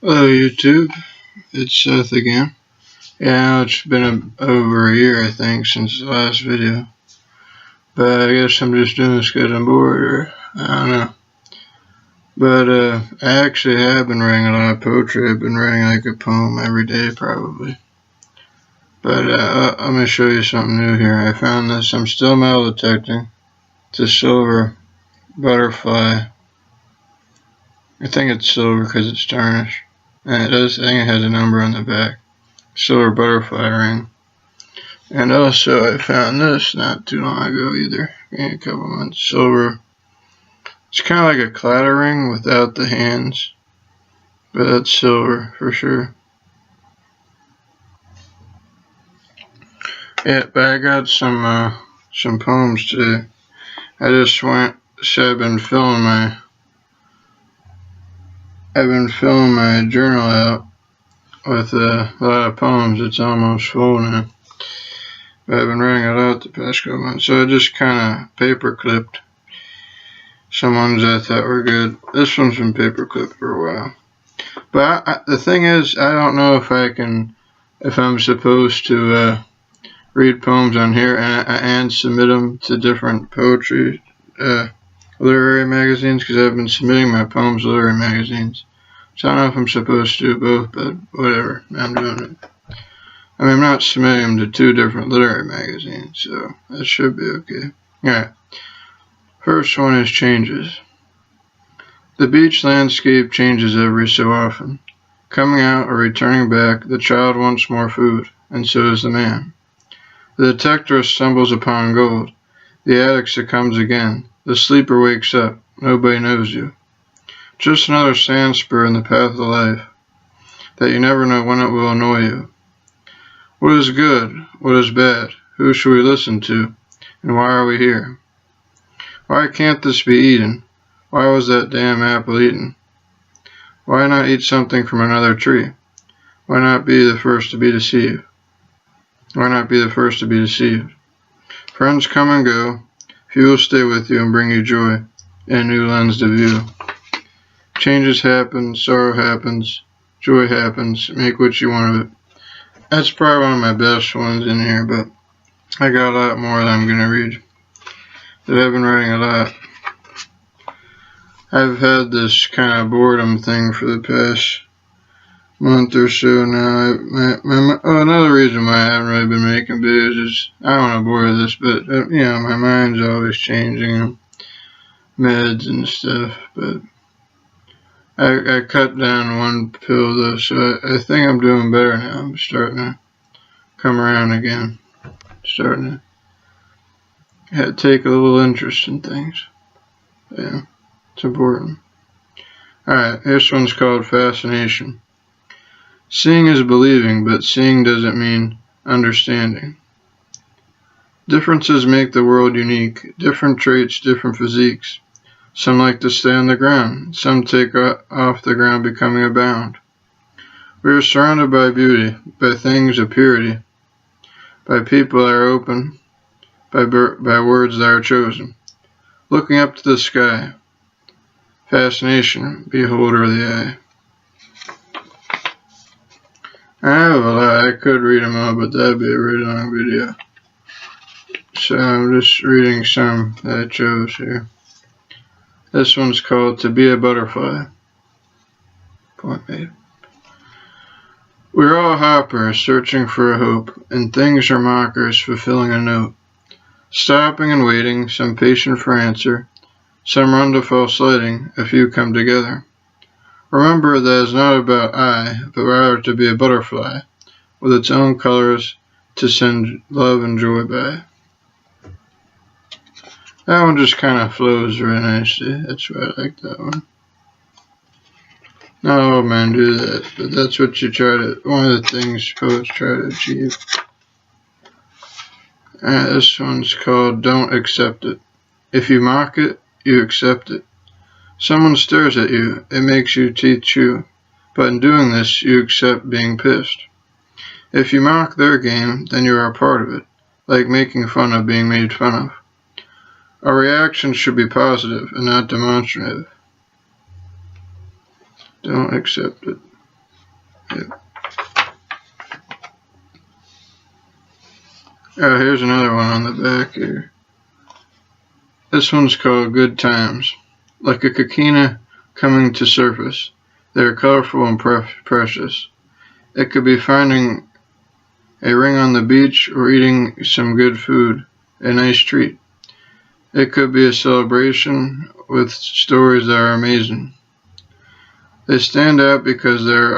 Hello YouTube, it's Seth again. Yeah, it's been over a year I think since the last video. But I guess I'm just doing this because I'm bored or I don't know. But I actually have been writing a lot of poetry. I've been writing like a poem every day probably. But I'm going to show you something new here. I found this. I'm still metal detecting. It's a silver butterfly. I think it's silver because it's tarnished. And I think it has a number on the back. Silver butterfly ring. And also I found this not too long ago either. A couple months. Silver. It's kind of like a clatter ring without the hands. But that's silver for sure. Yeah, but I got some poems today. I just went, so I've been filling my journal out with a lot of poems. It's almost full now. But I've been writing it out the past couple months. So I just kind of paper clipped some ones I thought were good. This one's been paper clipped for a while. But the thing is, I don't know if I'm supposed to read poems on here and submit them to different poetry literary magazines, because I've been submitting my poems to literary magazines. So I don't know if I'm supposed to do both, but whatever, I'm doing it. I mean, I'm not submitting them to two different literary magazines, so that should be okay. Alright, first one is changes. The beach landscape changes every so often. Coming out or returning back, the child wants more food, and so does the man. The detector stumbles upon gold. The addict succumbs again. The sleeper wakes up. Nobody knows you. Just another sand spur in the path of life, that you never know when it will annoy you. What is good? What is bad? Who should we listen to? And why are we here? Why can't this be eaten? Why was that damn apple eaten? Why not eat something from another tree? Why not be the first to be deceived? Why not be the first to be deceived? Friends come and go. Few will stay with you and bring you joy and a new lens to view. Changes happen, sorrow happens, joy happens. Make what you want of it. That's probably one of my best ones in here, but I got a lot more that I'm going to read. But I've been writing a lot. I've had this kind of boredom thing for the past month or so now. Another reason why I haven't really been making videos is, I don't want to bore this, but my mind's always changing, and meds and stuff. But I cut down one pill though, so I think I'm doing better now. I'm starting to come around again. Starting to take a little interest in things. Yeah, it's important. Alright, this one's called Fascination. Seeing is believing, but seeing doesn't mean understanding. Differences make the world unique. Different traits, different physiques. Some like to stay on the ground. Some take off the ground, becoming a bound. We are surrounded by beauty, by things of purity, by people that are open, by words that are chosen. Looking up to the sky. Fascination, beholder of the eye. I have a lot. I could read them all, but that'd be a really long video. So I'm just reading some that I chose here. This one's called To Be a Butterfly. Point made. We're all hoppers searching for a hope, and things are mockers fulfilling a note. Stopping and waiting, some patient for answer, some run to false lighting, a few come together. Remember that it's not about I, but rather to be a butterfly, with its own colors to send love and joy by. That one just kind of flows very nicely. That's why I like that one. Not all men do that, but that's what one of the things poets try to achieve. This one's called Don't Accept It. If you mock it, you accept it. Someone stares at you, it makes you teach you, but in doing this, you accept being pissed. If you mock their game, then you are a part of it, like making fun of being made fun of. Our reaction should be positive and not demonstrative. Don't accept it. Yep. Oh, here's another one on the back here. This one's called Good Times. Like a coquina coming to surface, they are colorful and precious. It could be finding a ring on the beach or eating some good food, a nice treat. It could be a celebration with stories that are amazing. They stand out because they are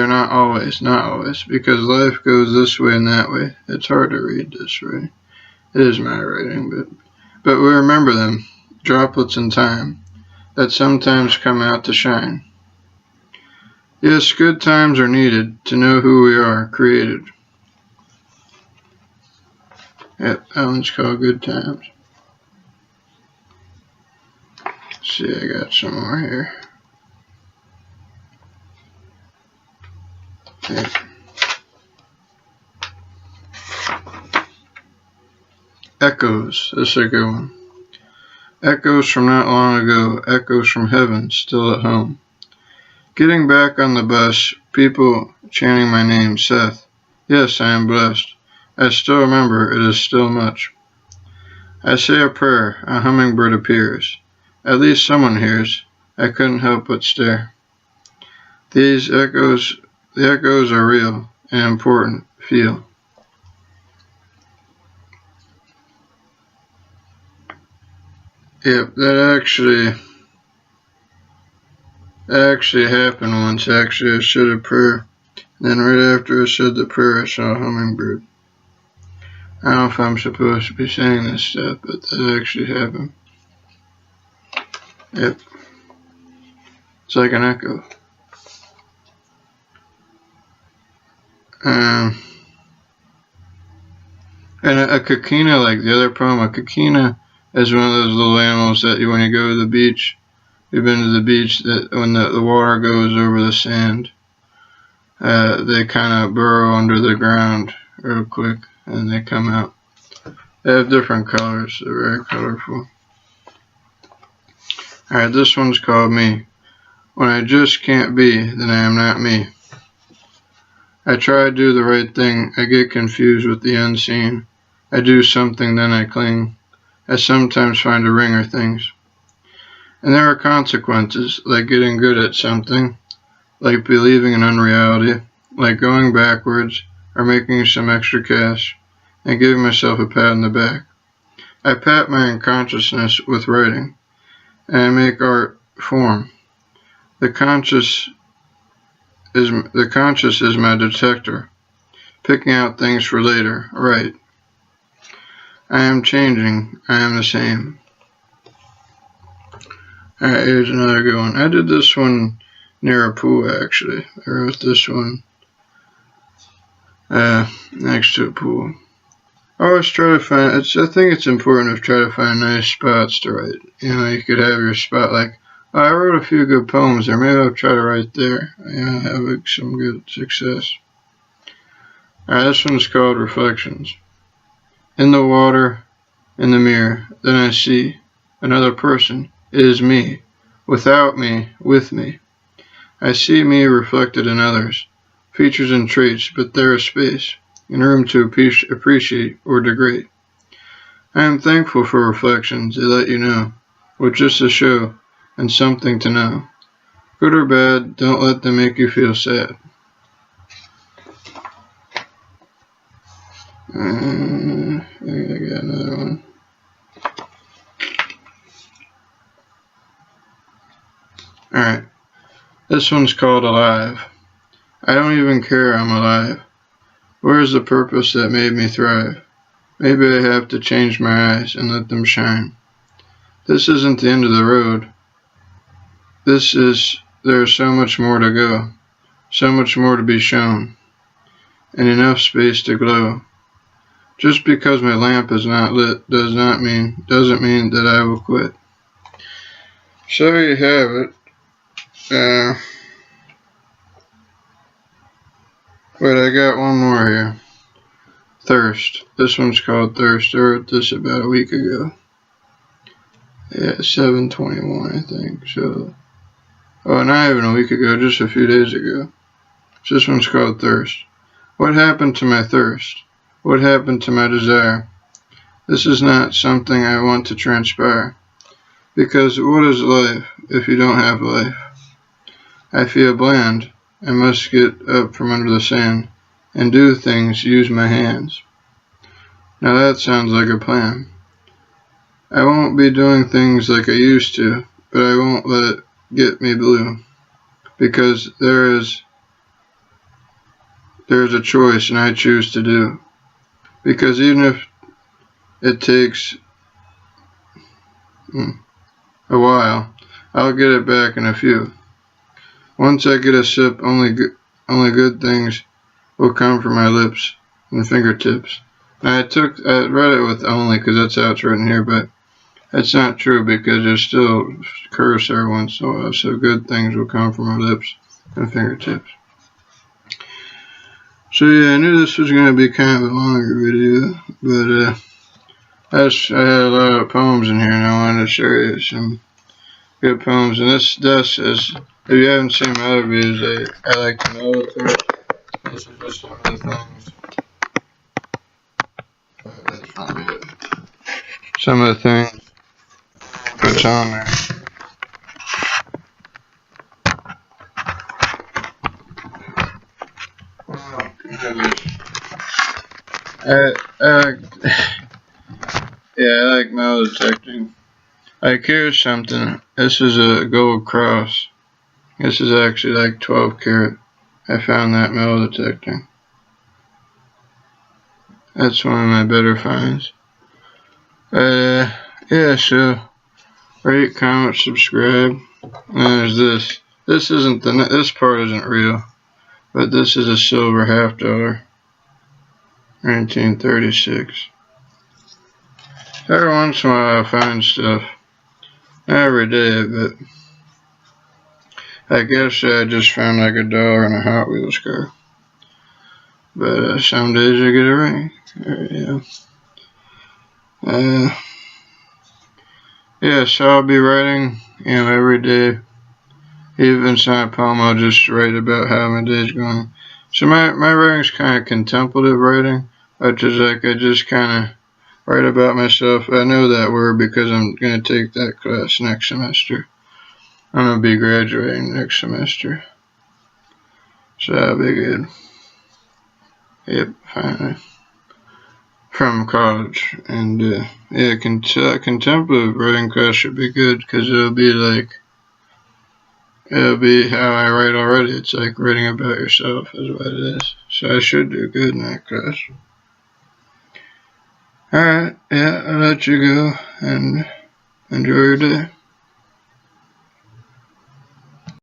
not always, because life goes this way and that way. It's hard to read this way. It is my writing, but we remember them, droplets in time, that sometimes come out to shine. Yes, good times are needed to know who we are, created. Yep, that one's called Good Times. Let's see, I got some more here. Yep. Echoes, this is a good one. Echoes from not long ago, echoes from heaven, still at home. Getting back on the bus, people chanting my name, Seth. Yes, I am blessed. I still remember, it is still much. I say a prayer, a hummingbird appears. At least someone hears. I couldn't help but stare. The echoes are real and important. Feel. Yep, that actually happened once. Actually, I said a prayer. Then right after I said the prayer, I saw a hummingbird. I don't know if I'm supposed to be saying this stuff, but that actually happened. Yep. It's like an echo. And a coquina, like the other poem, a coquina is one of those little animals that when you go to the beach, you've been to the beach, that when the water goes over the sand, they kind of burrow under the ground real quick and they come out. They have different colors. They're very colorful. Alright, this one's called Me. When I just can't be, then I am not me. I try to do the right thing. I get confused with the unseen. I do something, then I cling. I sometimes find a ring or things. And there are consequences, like getting good at something, like believing in unreality, like going backwards, or making some extra cash, and giving myself a pat on the back. I pat my unconsciousness with writing, and I make art form. The conscious is my detector, picking out things for later. Right. I am changing. I am the same. Alright, here's another good one. I did this one near a pool, actually. I wrote this one next to a pool. I always try to find, I think it's important to try to find nice spots to write. You know, you could have your spot like, oh, I wrote a few good poems there. Maybe I'll try to write there. Yeah, have some good success. Alright, this one's called Reflections. In the water, in the mirror, then I see another person. It is me, without me, with me. I see me reflected in others, features and traits, but there is space, and room to appreciate or degrade. I am thankful for reflections. They let you know, with just a show and something to know. Good or bad, don't let them make you feel sad. I got another one. Alright, this one's called Alive. I don't even care I'm alive. Where is the purpose that made me thrive? Maybe I have to change my eyes and let them shine. This isn't the end of the road. There is so much more to go, so much more to be shown, and enough space to glow. Just because my lamp is not lit doesn't mean that I will quit. So there you have it. But I got one more here. Thirst. This one's called Thirst. I wrote this about a week ago. Yeah, 7/21, I think. So, oh, not even a week ago, just a few days ago. This one's called thirst. What happened to my thirst? What happened to my desire? This is not something I want to transpire. Because what is life if you don't have life? I feel bland. I must get up from under the sand and do things, use my hands. Now that sounds like a plan. I won't be doing things like I used to, but I won't let it get me blue. Because there is a choice and I choose to do. Because even if it takes a while, I'll get it back in a few. Once I get a sip, only good things will come from my lips and fingertips. And I read it with only because that's how it's written here, but that's not true because there's still curse every once in a while, so good things will come from my lips and fingertips. So yeah, I knew this was going to be kind of a longer video, but I had a lot of poems in here and I wanted to show you some good poems. And this is, if you haven't seen my other videos, I like to know it first. This is just some of the things. That's not it. Some of the things that's on there. I like metal detecting. Like here's something. This is a gold cross. This is actually like 12 karat. I found that metal detecting. That's one of my better finds. Yeah, so rate, comment, subscribe. And there's this. This part isn't real, but this is a silver $50, 1936. Every once in a while I find stuff. Not every day, but I guess I just found like $1 in a Hot Wheels car. But some days I get it right. Yeah, so I'll be writing, every day. Even if it's not a poem, I'll just write about how my day's going. So my writing's kind of contemplative writing, which is like I just kind of write about myself. I know that word because I'm going to take that class next semester. I'm going to be graduating next semester. So that'll be good. Yep, finally. From college. And contemplative writing class should be good because it'll be how I write already. It's like writing about yourself is what it is. So I should do good in that class. Alright, yeah, I'll let you go and enjoy your day.